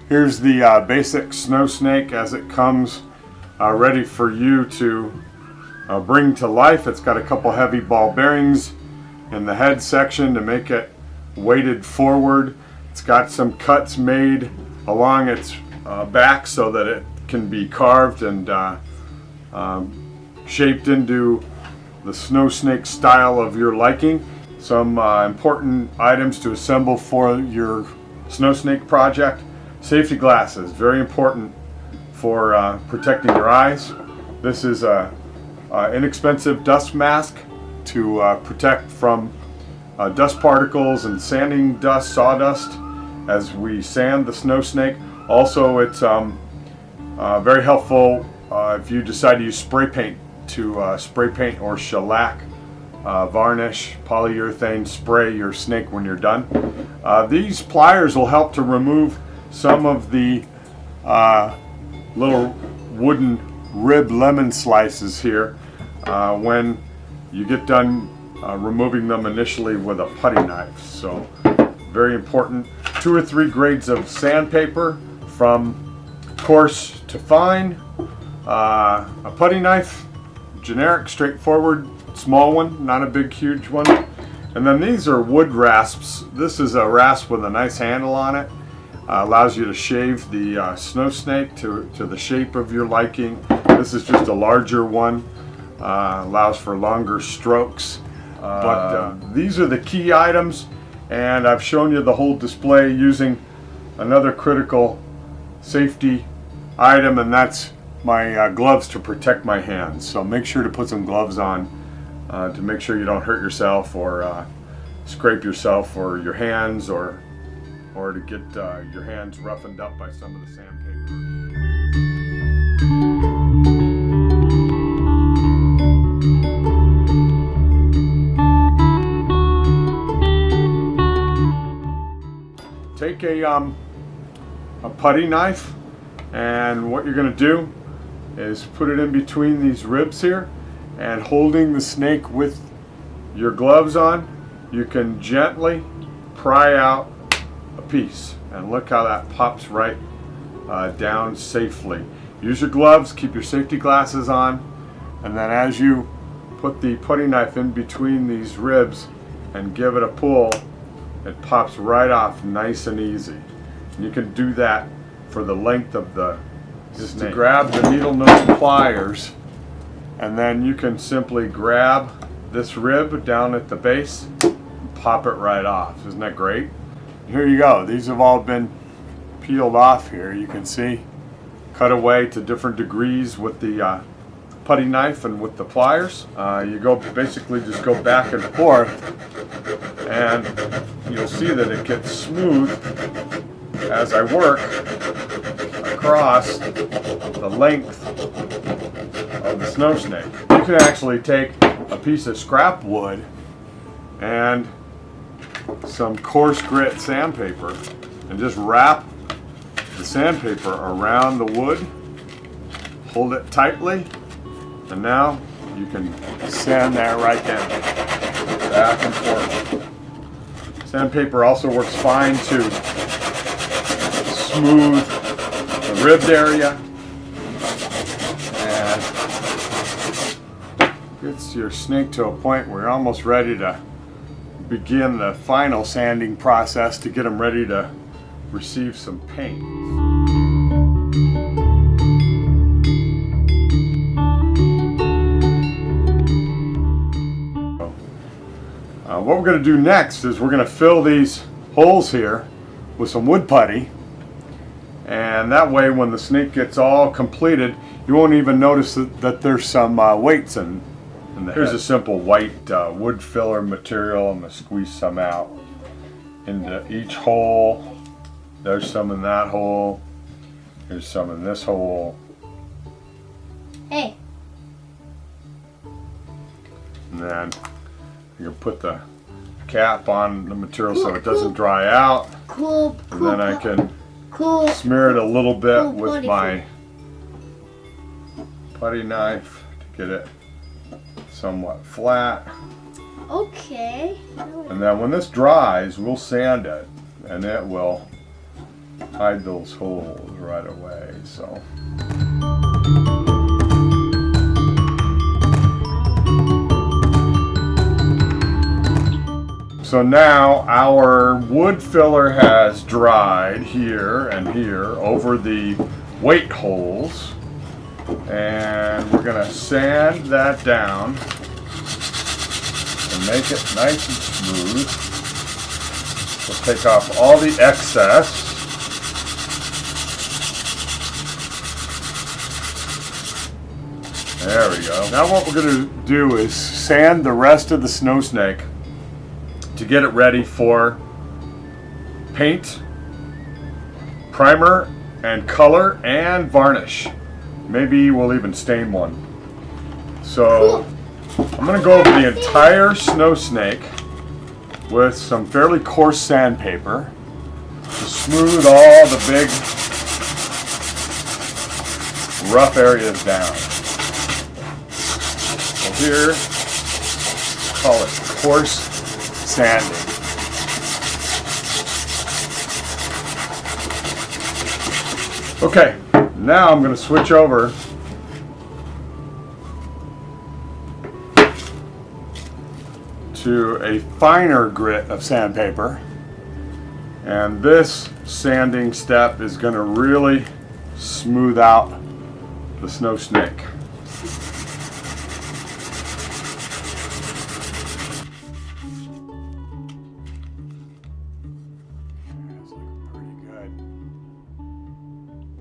Here's the basic Snowsnake as it comes ready for you to bring to life. It's got a couple heavy ball bearings in the head section to make it weighted forward. It's got some cuts made along its back so that it can be carved and shaped into the Snowsnake style of your liking. Some important items to assemble for your Snowsnake project. Safety glasses, very important for protecting your eyes. This is an inexpensive dust mask to protect from dust particles and sanding dust, sawdust, as we sand the Snowsnake. Also, it's very helpful if you decide to use spray paint to spray paint or shellac, varnish, polyurethane spray your snake when you're done. These pliers will help to remove some of the little wooden rib lemon slices here when you get done removing them initially with a putty knife. So very important. 2 or 3 grades of sandpaper from coarse to fine, a putty knife, generic, straightforward, small one, not a big huge one. And then these are wood rasps. This is a rasp with a nice handle on it. Allows you to shave the Snowsnake to the shape of your liking. This is just a larger one. Allows for longer strokes. But these are the key items, and I've shown you the whole display using another critical safety item, and that's my gloves to protect my hands. So make sure to put some gloves on to make sure you don't hurt yourself or scrape yourself or your hands, or to get your hands roughened up by some of the sandpaper. Take a putty knife, and what you're going to do is put it in between these ribs here, and holding the snake with your gloves on, you can gently pry out a piece, and look how that pops right down safely. Use your gloves, keep your safety glasses on, and then as you put the putty knife in between these ribs and give it a pull, it pops right off nice and easy. And you can do that for the length of the snake. Just to grab the needle nose pliers, and then you can simply grab this rib down at the base and pop it right off. Isn't that great? Here you go. These have all been peeled off here. You can see cut away to different degrees with the putty knife and with the pliers. You basically just go back and forth, and you'll see that it gets smooth as I work across the length of the Snowsnake. You can actually take a piece of scrap wood and some coarse grit sandpaper and just wrap the sandpaper around the wood, hold it tightly, and now you can sand that right down, back and forth. Sandpaper also works fine to smooth the ribbed area and gets your snake to a point where you're almost ready to begin the final sanding process to get them ready to receive some paint. What we're going to do next is we're going to fill these holes here with some wood putty, and that way when the snake gets all completed, you won't even notice that there's some weights in the Here's a simple white wood filler material. I'm going to squeeze some out into each hole. There's some in that hole. There's some in this hole. Hey. And then you can put the cap on the material so it doesn't dry out. And then I can smear it a little bit with my putty knife to get it somewhat flat. Okay. And then when this dries, we'll sand it, and it will hide those holes right away. So. So now our wood filler has dried here and here over the weight holes, and we're going to sand that down and make it nice and smooth. We'll take off all the excess. There we go. Now what we're going to do is sand the rest of the Snowsnake to get it ready for paint, primer, and color, and varnish. Maybe we'll even stain one. So I'm going to go over the entire Snowsnake with some fairly coarse sandpaper to smooth all the big rough areas down. So here, call it coarse sanding. Okay, now I'm going to switch over to a finer grit of sandpaper, and this sanding step is going to really smooth out the Snowsnake.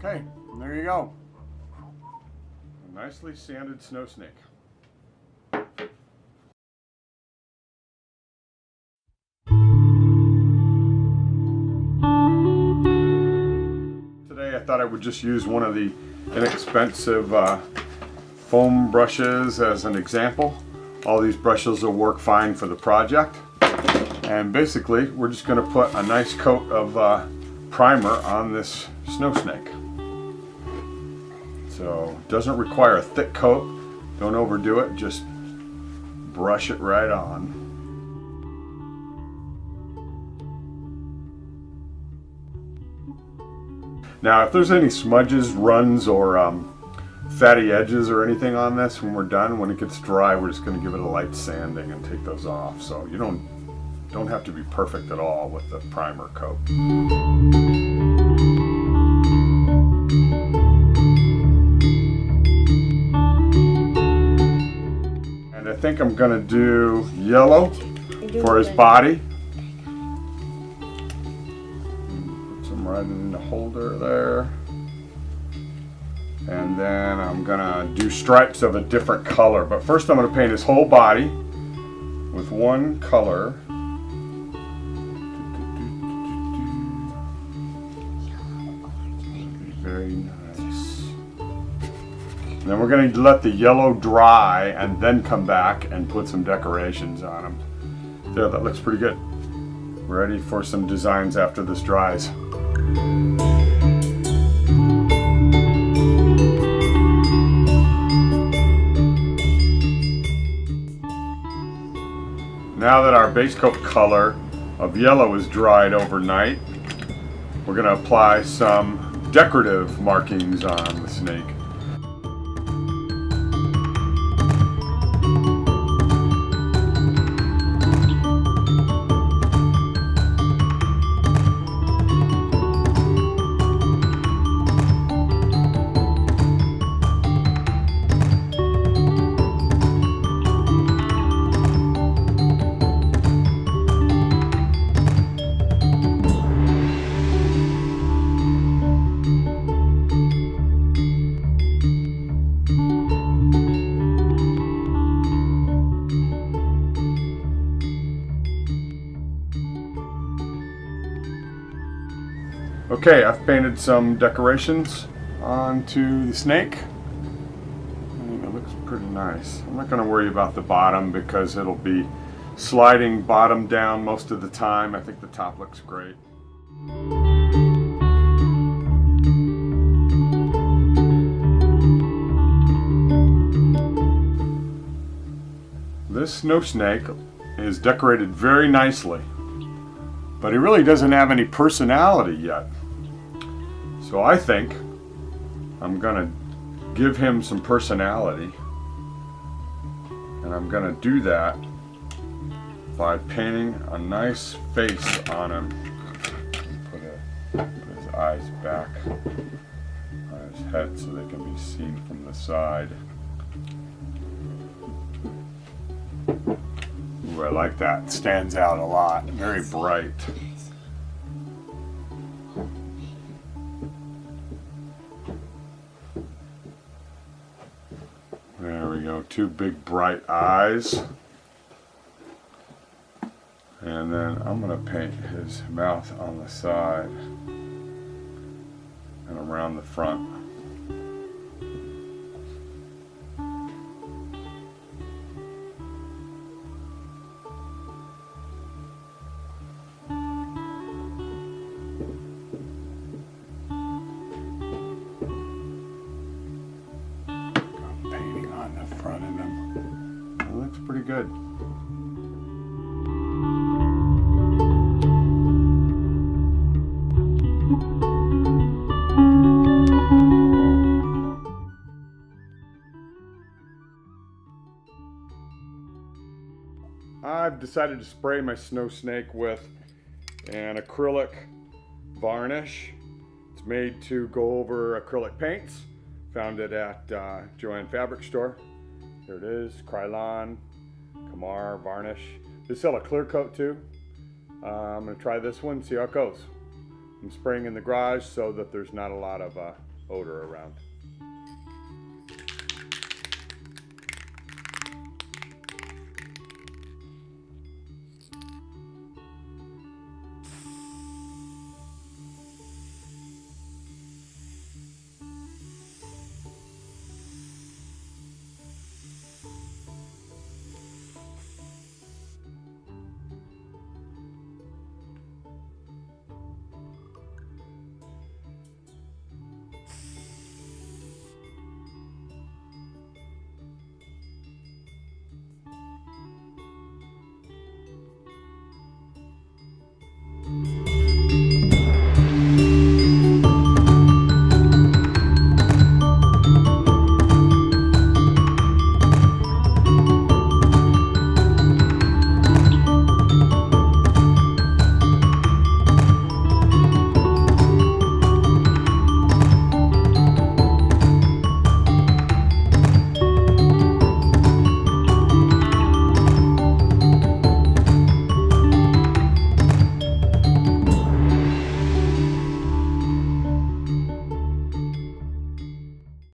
Okay, there you go. A nicely sanded Snowsnake. Today I thought I would just use one of the inexpensive foam brushes as an example. All these brushes will work fine for the project. And basically we're just going to put a nice coat of primer on this Snowsnake. So it doesn't require a thick coat. Don't overdo it, just brush it right on. Now if there's any smudges, runs, or fatty edges or anything on this when we're done, when it gets dry, we're just going to give it a light sanding and take those off. So you don't have to be perfect at all with the primer coat. I think I'm going to do yellow for his body. Put some right in the holder there. And then I'm going to do stripes of a different color. But first I'm going to paint his whole body with one color. Very nice. And then we're going to let the yellow dry and then come back and put some decorations on them. There, that looks pretty good. Ready for some designs after this dries. Now that our base coat color of yellow is dried overnight, we're going to apply some decorative markings on the snake. Okay, I've painted some decorations onto the snake. I mean, it looks pretty nice. I'm not going to worry about the bottom because it'll be sliding bottom down most of the time. I think the top looks great. This Snowsnake is decorated very nicely, but he really doesn't have any personality yet. So I think I'm gonna give him some personality, and I'm gonna do that by painting a nice face on him. Put his eyes back on his head so they can be seen from the side. Ooh, I like that. It stands out a lot. Very bright. There we go. Two big bright eyes. And then I'm going to paint his mouth on the side and around the front. Painting on the front of him. It looks pretty good. I've decided to spray my Snowsnake with an acrylic varnish. It's made to go over acrylic paints. Found it at Joann Fabric Store. Here it is, Krylon, Kamar varnish. They sell a clear coat too. I'm gonna try this one, see how it goes. I'm spraying in the garage so that there's not a lot of odor around.